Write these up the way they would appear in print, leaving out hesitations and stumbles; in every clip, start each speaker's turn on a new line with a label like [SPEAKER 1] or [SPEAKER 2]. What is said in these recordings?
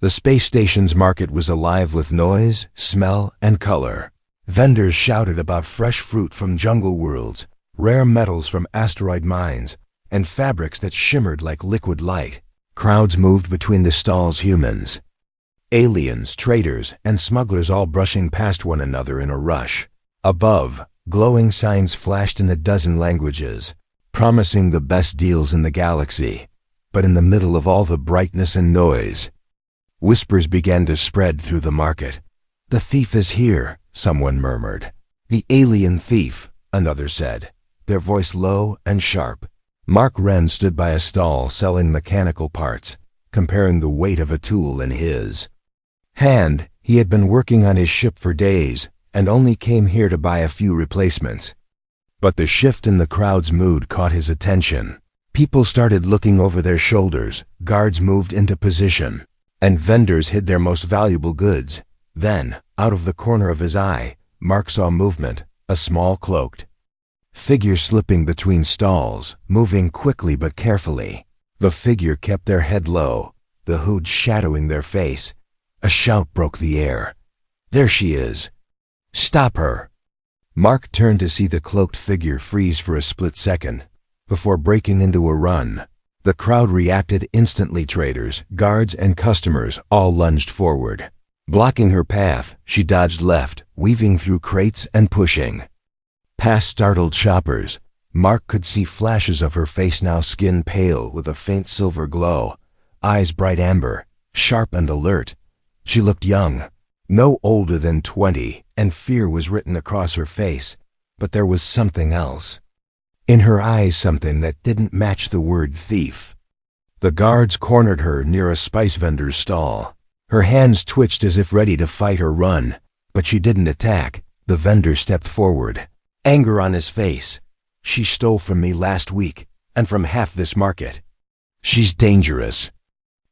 [SPEAKER 1] The space station's market was alive with noise, smell, and color. Vendors shouted about fresh fruit from jungle worlds, rare metals from asteroid mines, and fabrics that shimmered like liquid light. Crowds moved between the stalls, humans, aliens, traders, and smugglers all brushing past one another in a rush. Above, glowing signs flashed in a dozen languages, promising the best deals in the galaxy. But in the middle of all the brightness and noise, whispers began to spread through the market. "The thief is here," someone murmured. "The alien thief," another said, their voice low and sharp. Mark Wren stood by a stall selling mechanical parts, comparing the weight of a tool in his hand. He had been working on his ship for days and only came here to buy a few replacements. But the shift in the crowd's mood caught his attention. People started looking over their shoulders, guards moved into position, and vendors hid their most valuable goods. Then, out of the corner of his eye, Mark saw movement, a small cloaked figure slipping between stalls, moving quickly but carefully. The figure kept their head low, the hood shadowing their face. A shout broke the air. "There she is! Stop her!" Mark turned to see the cloaked figure freeze for a split second, before breaking into a run. The crowd reacted instantly. Traders, guards, and customers all lunged forward. Blocking her path, she dodged left, weaving through crates and pushing past startled shoppers. Mark could see flashes of her face now, skin pale with a faint silver glow, eyes bright amber, sharp and alert. She looked young, no older than 20, and fear was written across her face. But there was something else in her eyes, something that didn't match the word thief. The guards cornered her near a spice vendor's stall. Her hands twitched as if ready to fight or run, but she didn't attack. The vendor stepped forward, anger on his face. "She stole from me last week, and from half this market. She's dangerous."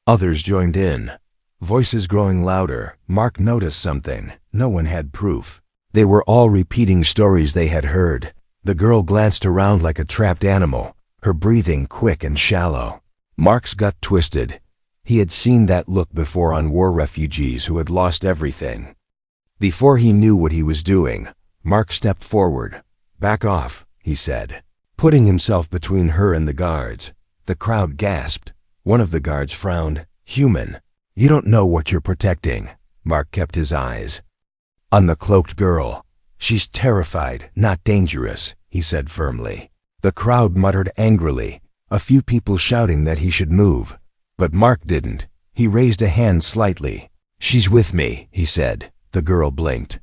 [SPEAKER 1] Others joined in, voices growing louder. Mark noticed something. No one had proof. They were all repeating stories they had heard. The girl glanced around like a trapped animal, her breathing quick and shallow. Mark's gut twisted. He had seen that look before on war refugees who had lost everything. Before he knew what he was doing, Mark stepped forward. "Back off," he said, putting himself between her and the guards. The crowd gasped. One of the guards frowned. "Human, you don't know what you're protecting." Mark kept his eyes on the cloaked girl. "She's terrified, not dangerous," he said firmly. The crowd muttered angrily, a few people shouting that he should move. But Mark didn't. He raised a hand slightly. "She's with me," he said. The girl blinked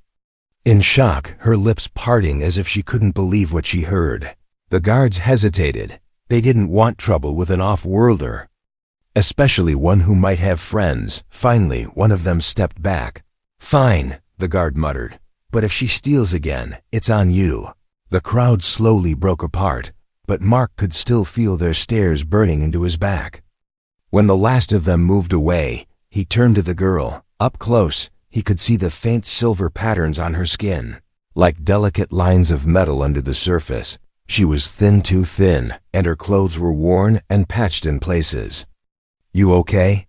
[SPEAKER 1] in shock, her lips parting as if she couldn't believe what she heard. The guards hesitated. They didn't want trouble with an off-worlder, especially one who might have friends. Finally, one of them stepped back. "Fine," the guard muttered, "but if she steals again, it's on you." The crowd slowly broke apart, but Mark could still feel their stares burning into his back. When the last of them moved away, he turned to the girl. Up close, he could see the faint silver patterns on her skin, like delicate lines of metal under the surface. She was thin, too thin, and her clothes were worn and patched in places. "You okay?"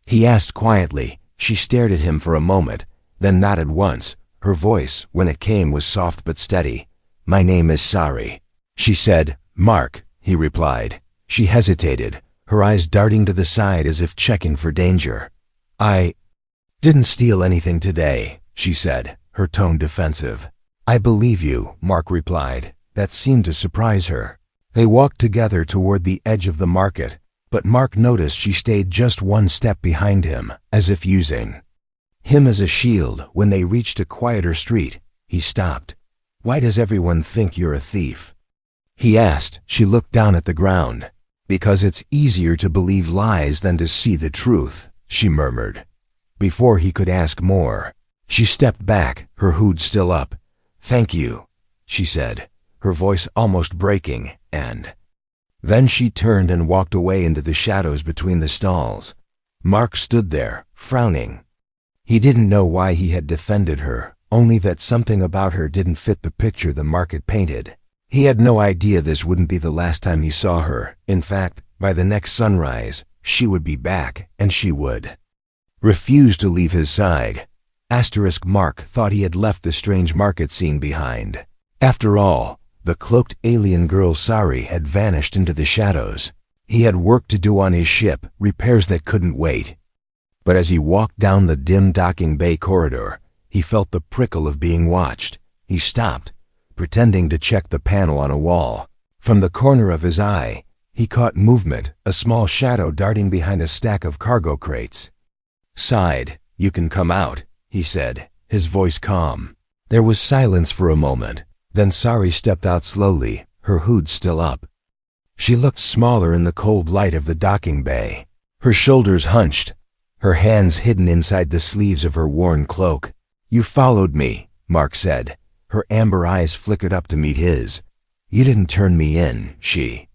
[SPEAKER 1] he asked quietly. She stared at him for a moment, then nodded once. Her voice, when it came, was soft but steady. "My name is Sari," she said. "Mark," he replied. She hesitated, her eyes darting to the side as if checking for danger. "I didn't steal anything today," she said, her tone defensive. "I believe you," Mark replied. That seemed to surprise her. They walked together toward the edge of the market, but Mark noticed she stayed just one step behind him, as if using him as a shield. When they reached a quieter street, he stopped. "Why does everyone think you're a thief?" he asked. She looked down at the ground. "Because it's easier to believe lies than to see the truth," she murmured. Before he could ask more, she stepped back, her hood still up. "Thank you," she said, her voice almost breaking, and then she turned and walked away into the shadows between the stalls. Mark stood there, frowning. He didn't know why he had defended her, only that something about her didn't fit the picture the market painted. He had no idea this wouldn't be the last time he saw her. In fact, by the next sunrise, she would be back, and she would refused to leave his side. Mark thought he had left the strange market scene behind. After all, the cloaked alien girl Sari had vanished into the shadows. He had work to do on his ship, repairs that couldn't wait. But as he walked down the dim docking bay corridor, he felt the prickle of being watched. He stopped, pretending to check the panel on a wall. From the corner of his eye, he caught movement, a small shadow darting behind a stack of cargo crates. "Side, you can come out," he said, his voice calm. There was silence for a moment. Then Sari stepped out slowly, her hood still up. She looked smaller in the cold light of the docking bay. Her shoulders hunched, her hands hidden inside the sleeves of her worn cloak. "You followed me," Mark said. Her amber eyes flickered up to meet his. "You didn't turn me in," she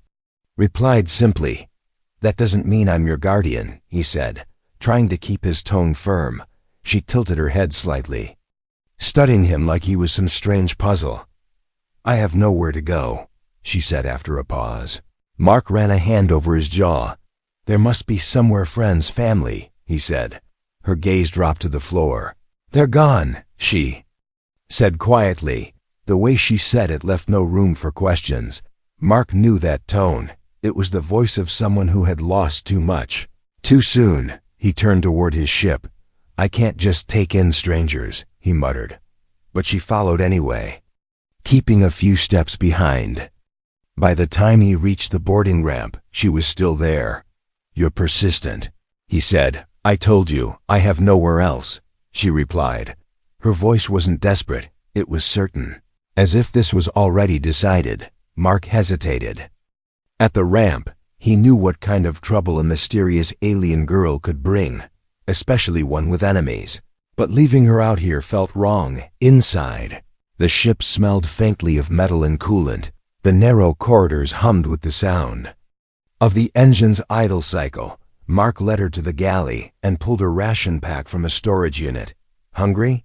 [SPEAKER 1] replied simply. "That doesn't mean I'm your guardian," he said, trying to keep his tone firm. She tilted her head slightly, studying him like he was some strange puzzle. "I have nowhere to go," she said after a pause. Mark ran a hand over his jaw. "There must be somewhere friends, family," he said. Her gaze dropped to the floor. "They're gone," she said quietly. The way she said it left no room for questions. Mark knew that tone. It was the voice of someone who had lost too much. Too soon. He turned toward his ship. "I can't just take in strangers," he muttered. But she followed anyway, keeping a few steps behind. By the time he reached the boarding ramp, she was still there. "You're persistent," he said. "I told you, I have nowhere else," she replied. Her voice wasn't desperate, it was certain. As if this was already decided, Mark hesitated. At the ramp, he knew what kind of trouble a mysterious alien girl could bring, especially one with enemies. But leaving her out here felt wrong. Inside, the ship smelled faintly of metal and coolant. The narrow corridors hummed with the sound of the engine's idle cycle. Mark led her to the galley and pulled a ration pack from a storage unit. "Hungry?"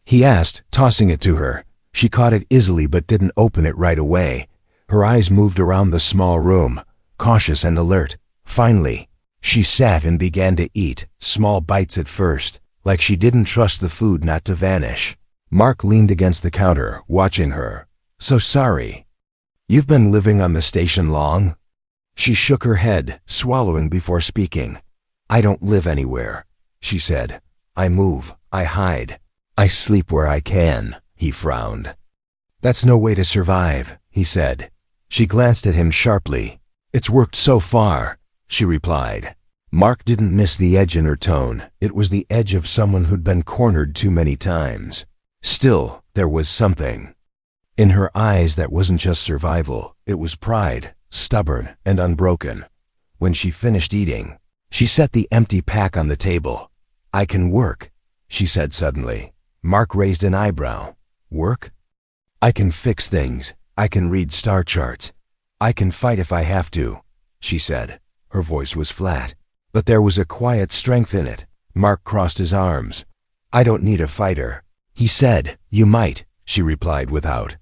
[SPEAKER 1] he asked, tossing it to her. She caught it easily but didn't open it right away. Her eyes moved around the small room, cautious and alert. Finally, she sat and began to eat, small bites at first, like she didn't trust the food not to vanish. Mark leaned against the counter, watching her. "So sorry. You've been living on the station long?" She shook her head, swallowing before speaking. "I don't live anywhere," she said. "I move, I hide, I sleep where I can," he frowned. "That's no way to survive," he said. She glanced at him sharply. "It's worked so far," she replied. Mark didn't miss the edge in her tone. It was the edge of someone who'd been cornered too many times. Still, there was something in her eyes that wasn't just survival. It was pride, stubborn and unbroken. When she finished eating, she set the empty pack on the table. "I can work," she said suddenly. Mark raised an eyebrow. "Work?" "I can fix things. I can read star charts. I can fight if I have to," she said. Her voice was flat, but there was a quiet strength in it. Mark crossed his arms. "I don't need a fighter," he said. "You might," she replied without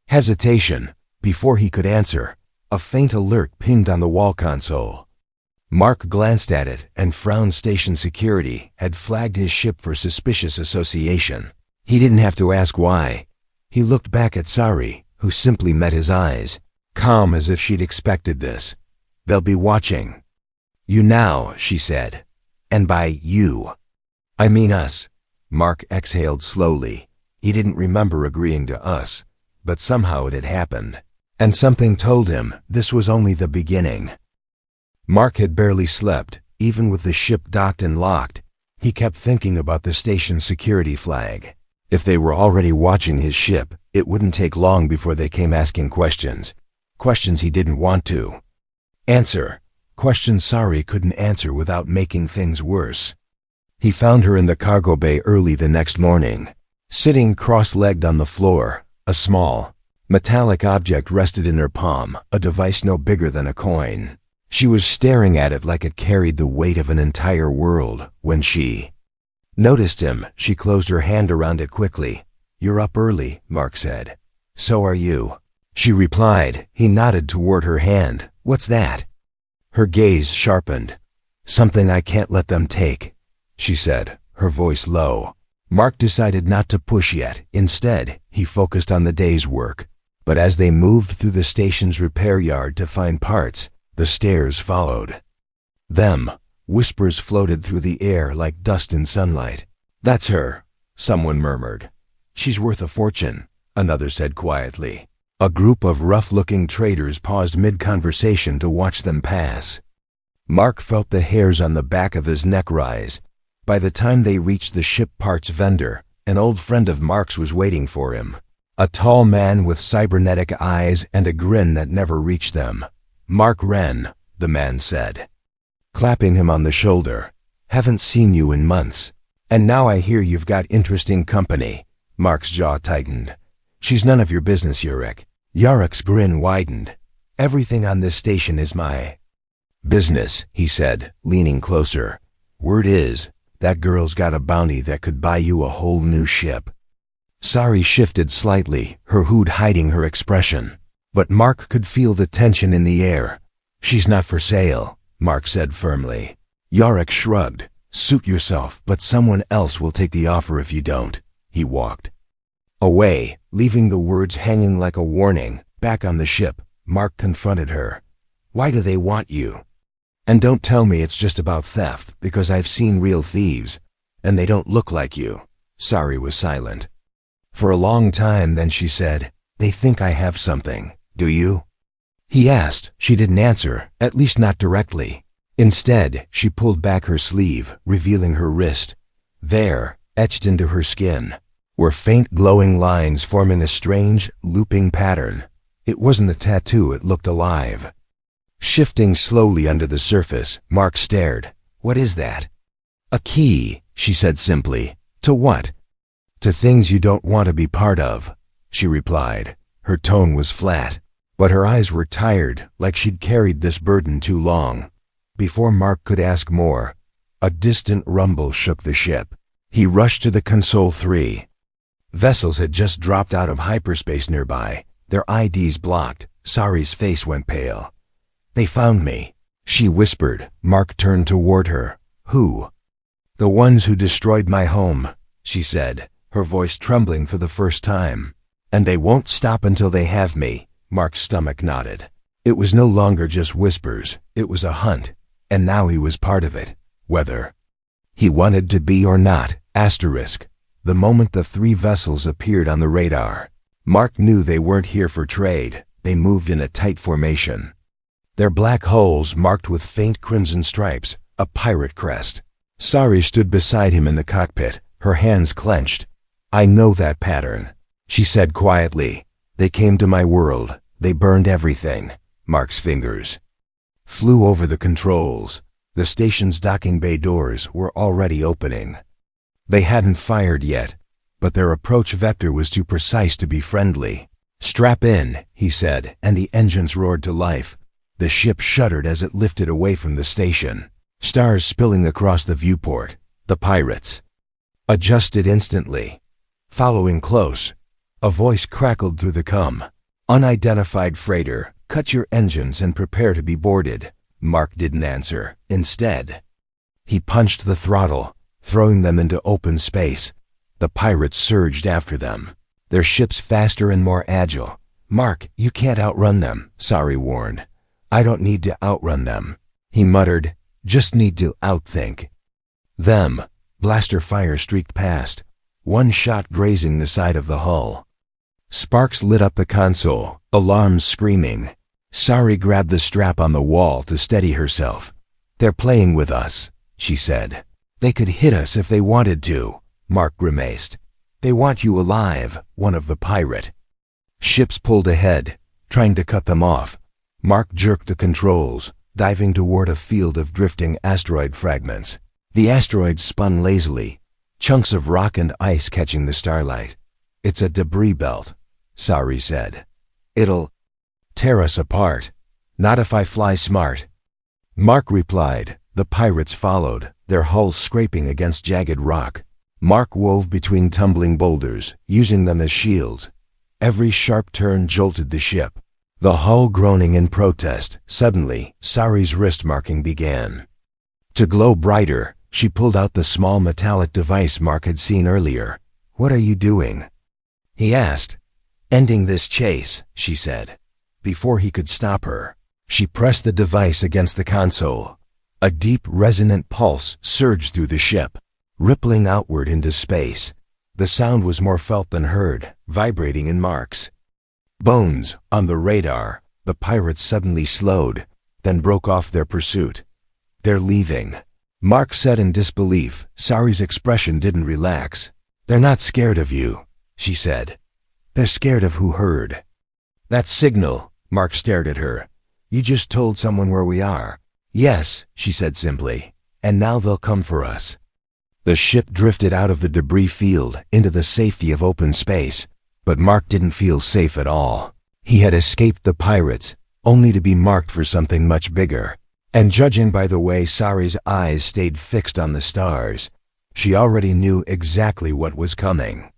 [SPEAKER 1] hesitation. Before he could answer, a faint alert pinged on the wall console. Mark glanced at it and frowned. Station security had flagged his ship for suspicious association. He didn't have to ask why. He looked back at Sari, who simply met his eyes, calm as if she'd expected this. "They'll be watching you now," she said. "And by you, I mean us." Mark exhaled slowly. He didn't remember agreeing to us, but somehow it had happened. And something told him this was only the beginning. Mark had barely slept, even with the ship docked and locked. He kept thinking about the station security flag. If they were already watching his ship, it wouldn't take long before they came asking questions. Questions he didn't want to answer. Questions Sari couldn't answer without making things worse. He found her in the cargo bay early the next morning, sitting cross-legged on the floor. A small, metallic object rested in her palm, a device no bigger than a coin. She was staring at it like it carried the weight of an entire world. When she noticed him, she closed her hand around it quickly. "You're up early," Mark said. "So are you," she replied. He nodded toward her hand. "What's that?" Her gaze sharpened. "Something I can't let them take," she said, her voice low. Mark decided not to push yet. Instead, he focused on the day's work. But as they moved through the station's repair yard to find parts, the stares followed them. Whispers floated through the air like dust in sunlight. "That's her," someone murmured. "She's worth a fortune," another said quietly. A group of rough-looking traders paused mid-conversation to watch them pass. Mark felt the hairs on the back of his neck rise. By the time they reached the ship parts vendor, an old friend of Mark's was waiting for him. A tall man with cybernetic eyes and a grin that never reached them. "Mark Wren," the man said, clapping him on the shoulder. "Haven't seen you in months. And now I hear you've got interesting company." Mark's jaw tightened. "She's none of your business, Nirax." Nirax's grin widened. "Everything on this station is my business," he said, leaning closer. "Word is, that girl's got a bounty that could buy you a whole new ship." Sari shifted slightly, her hood hiding her expression. But Mark could feel the tension in the air. "She's not for sale," Mark said firmly. Nirax shrugged. "Suit yourself, but someone else will take the offer if you don't." He walked away, leaving the words hanging like a warning. Back on the ship, Mark confronted her. "Why do they want you? And don't tell me it's just about theft, because I've seen real thieves, and they don't look like you." Sari was silent. For a long time, then she said, "They think I have something. Do you?" He asked. She didn't answer, at least not directly. Instead, she pulled back her sleeve, revealing her wrist. There, etched into her skin, were faint glowing lines forming a strange, looping pattern. It wasn't a tattoo, it looked alive. Shifting slowly under the surface, Mark stared. "What is that?" "A key," she said simply. "To what?" "To things you don't want to be part of," she replied. Her tone was flat, but her eyes were tired, like she'd carried this burden too long. Before Mark could ask more, a distant rumble shook the ship. He rushed to the console 3. Vessels had just dropped out of hyperspace nearby, their IDs blocked. Sari's face went pale. "They found me," she whispered. Mark turned toward her. "Who?" "The ones who destroyed my home," she said, her voice trembling for the first time. "And they won't stop until they have me." Mark's stomach knotted. It was no longer just whispers, it was a hunt, and now he was part of it, whether he wanted to be or not. Asterisk. The moment the 3 vessels appeared on the radar, Mark knew they weren't here for trade. They moved in a tight formation. Their black hulls marked with faint crimson stripes, a pirate crest. Sari stood beside him in the cockpit, her hands clenched. "I know that pattern," she said quietly. "They came to my world. They burned everything." Mark's fingers flew over the controls. The station's docking bay doors were already opening. They hadn't fired yet, but their approach vector was too precise to be friendly. "Strap in," he said, and the engines roared to life. The ship shuddered as it lifted away from the station, stars spilling across the viewport. The pirates adjusted instantly. Following close, a voice crackled through the com. "Unidentified freighter, cut your engines and prepare to be boarded." Mark didn't answer. Instead, he punched the throttle, throwing them into open space. The pirates surged after them, their ships faster and more agile. "Mark, you can't outrun them," Sari warned. "I don't need to outrun them," he muttered. "Just need to outthink them." Blaster fire streaked past, one shot grazing the side of the hull. Sparks lit up the console, alarms screaming. Sari grabbed the strap on the wall to steady herself. "They're playing with us," she said. "They could hit us if they wanted to," Mark grimaced. "They want you alive," one of the pirate ships pulled ahead, trying to cut them off. Mark jerked the controls, diving toward a field of drifting asteroid fragments. The asteroids spun lazily, chunks of rock and ice catching the starlight. "It's a debris belt," Sari said. "It'll tear us apart. Not if I fly smart." Mark replied. The pirates followed, their hulls scraping against jagged rock. Mark wove between tumbling boulders, using them as shields. Every sharp turn jolted the ship, the hull groaning in protest. Suddenly, Sari's wrist marking began to glow brighter. She pulled out the small metallic device Mark had seen earlier. "What are you doing?" he asked. "Ending this chase," she said. Before he could stop her, she pressed the device against the console. A deep, resonant pulse surged through the ship, rippling outward into space. The sound was more felt than heard, vibrating in Mark's bones. On the radar, the pirates suddenly slowed, then broke off their pursuit. "They're leaving," Mark said in disbelief. Sari's expression didn't relax. "They're not scared of you," she said. "They're scared of who heard." "That signal," Mark stared at her. "You just told someone where we are." "Yes," she said simply, "and now they'll come for us." The ship drifted out of the debris field into the safety of open space, but Mark didn't feel safe at all. He had escaped the pirates, only to be marked for something much bigger. And judging by the way Sari's eyes stayed fixed on the stars, she already knew exactly what was coming.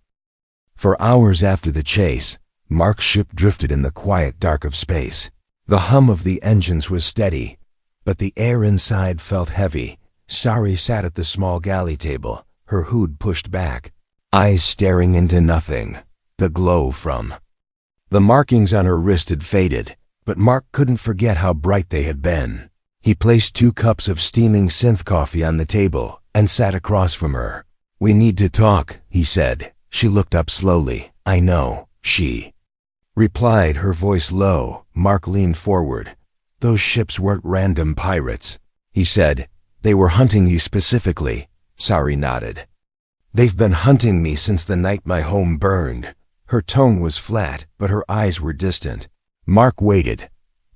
[SPEAKER 1] For hours after the chase, Mark's ship drifted in the quiet dark of space. The hum of the engines was steady, but the air inside felt heavy. Sari sat at the small galley table, her hood pushed back, eyes staring into nothing. The glow from the markings on her wrist had faded, but Mark couldn't forget how bright they had been. He placed 2 cups of steaming synth coffee on the table and sat across from her. "We need to talk," he said. She looked up slowly. "I know," she replied, her voice low. Mark leaned forward. "Those ships weren't random pirates," he said. "They were hunting you specifically." Sari nodded. "They've been hunting me since the night my home burned." Her tone was flat, but her eyes were distant. Mark waited,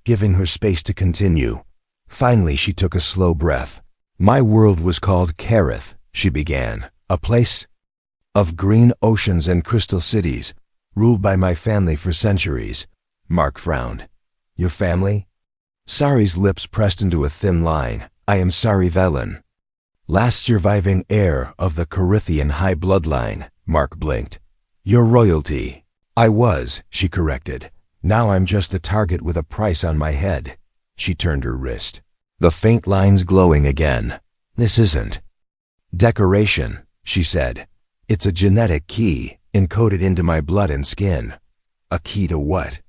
[SPEAKER 1] giving her space to continue. Finally, she took a slow breath. "My world was called Kareth," she began. "A place of green oceans and crystal cities, ruled by my family for centuries." Mark frowned. "Your family?" Sari's lips pressed into a thin line. "I am Sari Velen, last surviving heir of the Carithian high bloodline." Mark blinked. "Your royalty." "I was," she corrected. "Now I'm just a target with a price on my head." She turned her wrist, the faint lines glowing again. "This isn't decoration," she said. "It's a genetic key, encoded into my blood and skin." "A key to what?"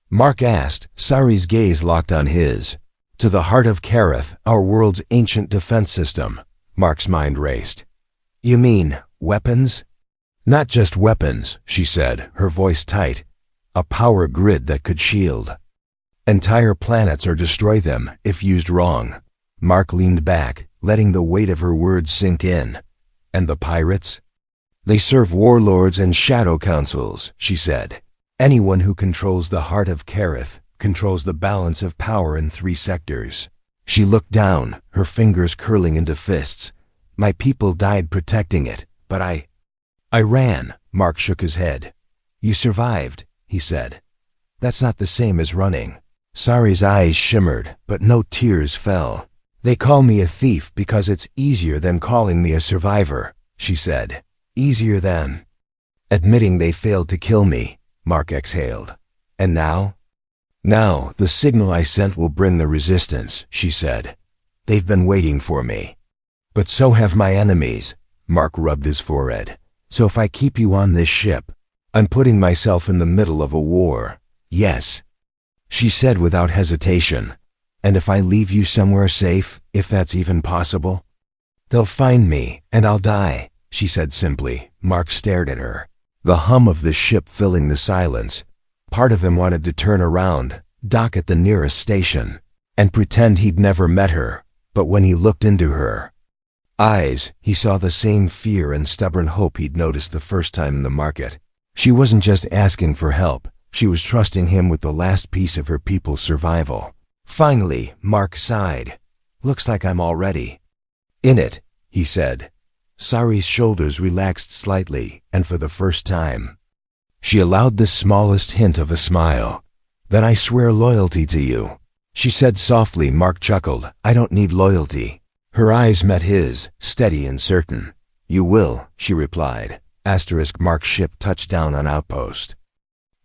[SPEAKER 1] Mark asked. Sari's gaze locked on his. "To the heart of Kareth, our world's ancient defense system." Mark's mind raced. "You mean weapons?" "Not just weapons," she said, her voice tight. "A power grid that could shield entire planets or destroy them if used wrong." Mark leaned back, letting the weight of her words sink in. "And the pirates?" "They serve warlords and shadow councils," she said. "Anyone who controls the heart of Kareth controls the balance of power in 3 sectors." She looked down, her fingers curling into fists. "My people died protecting it, but I ran." Mark shook his head. "You survived," he said. "That's not the same as running." Sari's eyes shimmered, but no tears fell. "They call me a thief because it's easier than calling me a survivor," she said. "Easier than admitting they failed to kill me." Mark exhaled. "And now?" "Now, the signal I sent will bring the resistance," she said. "They've been waiting for me. But so have my enemies." Mark rubbed his forehead. "So if I keep you on this ship, I'm putting myself in the middle of a war." "Yes," she said without hesitation. "And if I leave you somewhere safe, if that's even possible?" "They'll find me, and I'll die," she said simply. Mark stared at her, the hum of the ship filling the silence. Part of him wanted to turn around, dock at the nearest station, and pretend he'd never met her. But when he looked into her eyes, he saw the same fear and stubborn hope he'd noticed the first time in the market. She wasn't just asking for help. She was trusting him with the last piece of her people's survival. Finally, Mark sighed. "Looks like I'm already in it," he said. Sari's shoulders relaxed slightly, and for the first time, she allowed the smallest hint of a smile. "Then I swear loyalty to you," she said softly. Mark chuckled. "I don't need loyalty." Her eyes met his, steady and certain. "You will," she replied. Mark's ship touched down on outpost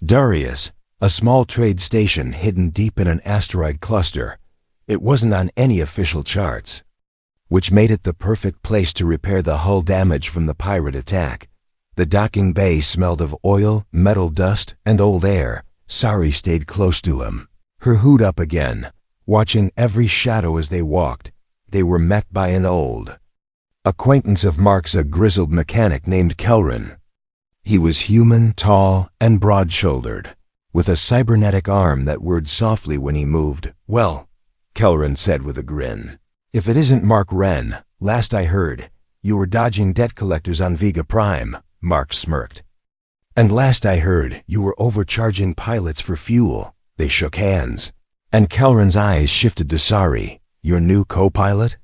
[SPEAKER 1] Darius, a small trade station hidden deep in an asteroid cluster. It wasn't on any official charts, which made it the perfect place to repair the hull damage from the pirate attack. The docking bay smelled of oil, metal dust, and old air. Sari stayed close to him, her hood up again, watching every shadow as they walked. They were met by an old acquaintance of Mark's, a grizzled mechanic named Kelrin. He was human, tall, and broad-shouldered, with a cybernetic arm that whirred softly when he moved. "Well," Kelrin said with a grin, "if it isn't Mark Wren, last I heard, you were dodging debt collectors on Vega Prime." Mark smirked. "And last I heard, you were overcharging pilots for fuel." They shook hands, and Kelrin's eyes shifted to Sari. "Your new co-pilot?"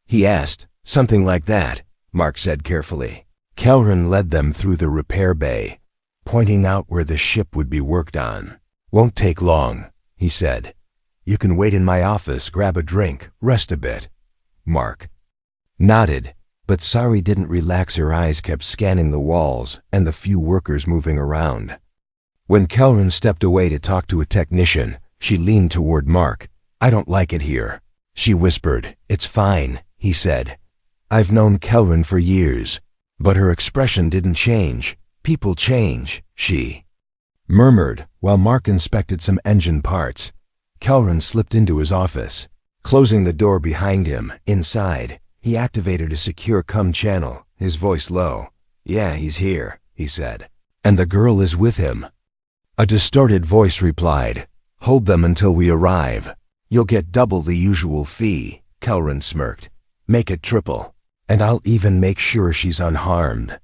[SPEAKER 1] he asked. "Something like that," Mark said carefully. Kelrin led them through the repair bay, pointing out where the ship would be worked on. "Won't take long," he said. "You can wait in my office, grab a drink, rest a bit." Mark nodded, but Sari didn't relax. Her eyes kept scanning the walls and the few workers moving around. When Kelrin stepped away to talk to a technician, she leaned toward Mark. "I don't like it here," she whispered. "It's fine," he said. "I've known Kelrin for years." But her expression didn't change. "People change," she murmured, while Mark inspected some engine parts. Kelrin slipped into his office, closing the door behind him. Inside, he activated a secure COM channel, his voice low. "Yeah, he's here," he said. "And the girl is with him." A distorted voice replied, "Hold them until we arrive. You'll get double the usual fee," Kelrin smirked. "Make it triple. And I'll even make sure she's unharmed."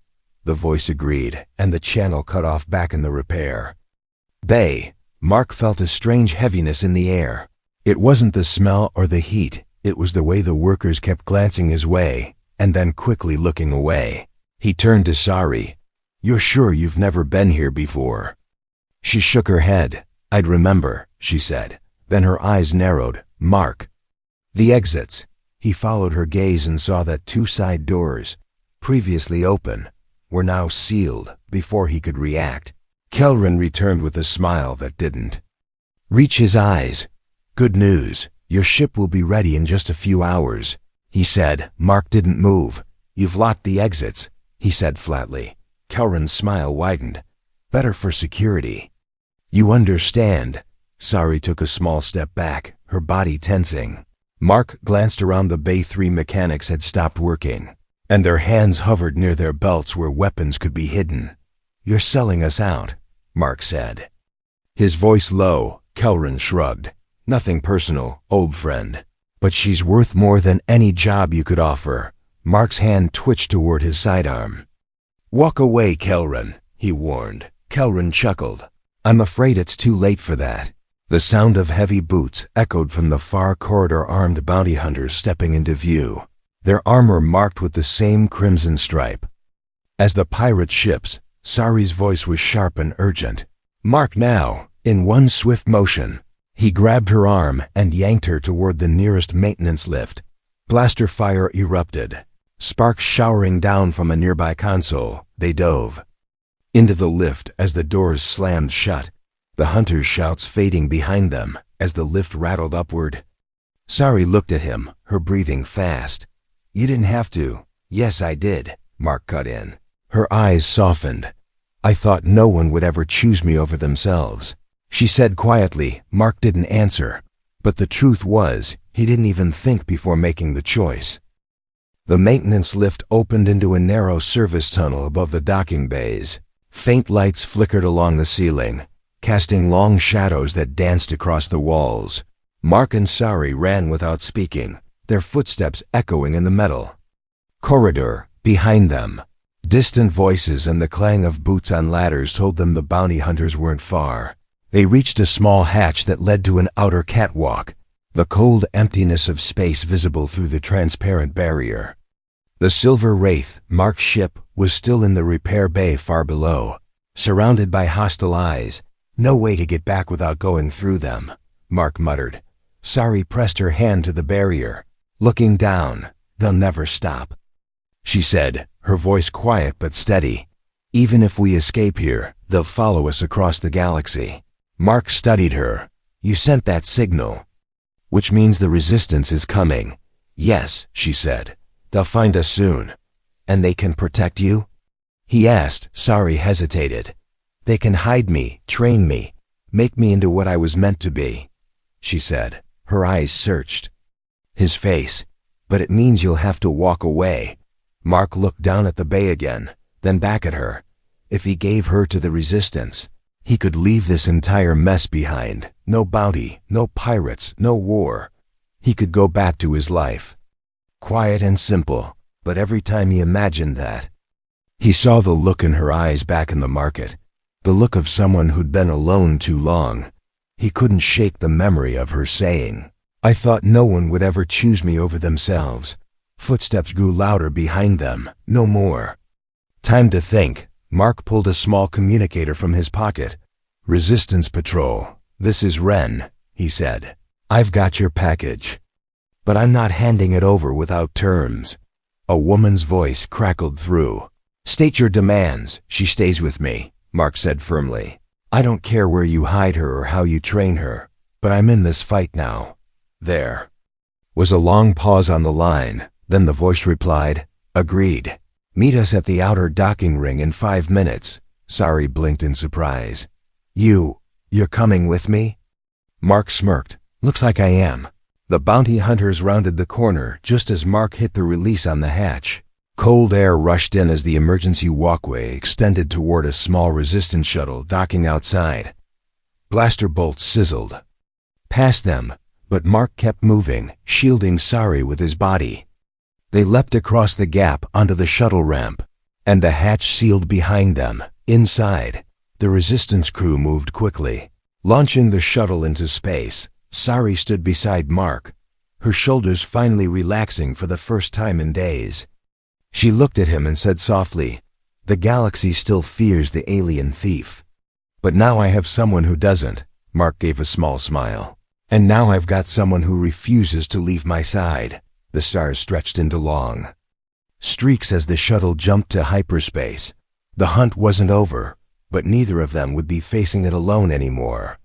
[SPEAKER 1] The voice agreed, and the channel cut off back in the repair bay. Mark felt a strange heaviness in the air. It wasn't the smell or the heat, it was the way the workers kept glancing his way, and then quickly looking away. He turned to Sari. "You're sure you've never been here before?" She shook her head. "I'd remember," she said. Then her eyes narrowed. "Mark." "The exits." He followed her gaze and saw that two side doors, previously open, were now sealed. Before he could react, Kelrin returned with a smile that didn't reach his eyes. "Good news. Your ship will be ready in just a few hours," he said. Mark didn't move. "You've locked the exits," he said flatly. Kelrin's smile widened. "Better for security." "You understand." Sari took a small step back, her body tensing. Mark glanced around the bay. 3 mechanics had stopped working, and their hands hovered near their belts where weapons could be hidden. "You're selling us out," Mark said, his voice low. Kelrin shrugged. "Nothing personal, old friend. But she's worth more than any job you could offer." Mark's hand twitched toward his sidearm. "Walk away, Kelrin," he warned. Kelrin chuckled. "I'm afraid it's too late for that." The sound of heavy boots echoed from the far corridor. Armed bounty hunters stepping into view, their armor marked with the same crimson stripe as the pirate ships. Sari's voice was sharp and urgent. "Mark now!" In one swift motion, he grabbed her arm and yanked her toward the nearest maintenance lift. Blaster fire erupted, sparks showering down from a nearby console. They dove into the lift as the doors slammed shut, the hunters' shouts fading behind them as the lift rattled upward. Sari looked at him, her breathing fast. "You didn't have to." "Yes, I did," Mark cut in. Her eyes softened. "I thought no one would ever choose me over themselves," she said quietly. Mark didn't answer, but the truth was, he didn't even think before making the choice. The maintenance lift opened into a narrow service tunnel above the docking bays. Faint lights flickered along the ceiling, casting long shadows that danced across the walls. Mark and Sari ran without speaking, their footsteps echoing in the metal corridor behind them. Distant voices and the clang of boots on ladders told them the bounty hunters weren't far. They reached a small hatch that led to an outer catwalk, the cold emptiness of space visible through the transparent barrier. The Silver Wraith, Mark's ship, was still in the repair bay far below, surrounded by hostile eyes. "No way to get back without going through them," Mark muttered. Sari pressed her hand to the barrier, looking down. "They'll never stop," she said, her voice quiet but steady. "Even if we escape here, they'll follow us across the galaxy." Mark studied her. "You sent that signal, which means the resistance is coming. Yes, she said. They'll find us soon. And they can protect you? He asked. Sari hesitated. They can hide me, train me, make me into what I was meant to be, she said. Her eyes searched his face. But it means you'll have to walk away. Mark looked down at the bay again, then back at her. If he gave her to the resistance, he could leave this entire mess behind. No bounty, no pirates, no war. He could go back to his life. Quiet and simple, but every time he imagined that, he saw the look in her eyes back in the market, the look of someone who'd been alone too long. He couldn't shake the memory of her saying, I thought no one would ever choose me over themselves. Footsteps grew louder behind them. No more. Time to think. Mark pulled a small communicator from his pocket. Resistance Patrol. This is Ren, he said. I've got your package. But I'm not handing it over without terms. A woman's voice crackled through. State your demands. She stays with me, Mark said firmly. I don't care where you hide her or how you train her, but I'm in this fight now. There was a long pause on the line. Then the voice replied, Agreed. Meet us at the outer docking ring in 5 minutes. Sari blinked in surprise. You're coming with me? Mark smirked. Looks like I am. The bounty hunters rounded the corner just as Mark hit the release on the hatch. Cold air rushed in as the emergency walkway extended toward a small resistance shuttle docking outside. Blaster bolts sizzled past them, but Mark kept moving, shielding Sari with his body. They leapt across the gap onto the shuttle ramp, and the hatch sealed behind them. Inside, the resistance crew moved quickly. Launching the shuttle into space, Sari stood beside Mark, her shoulders finally relaxing for the first time in days. She looked at him and said softly, The galaxy still fears the alien thief. But now I have someone who doesn't. Mark gave a small smile. And now I've got someone who refuses to leave my side. The stars stretched into long streaks as the shuttle jumped to hyperspace. The hunt wasn't over, but neither of them would be facing it alone anymore.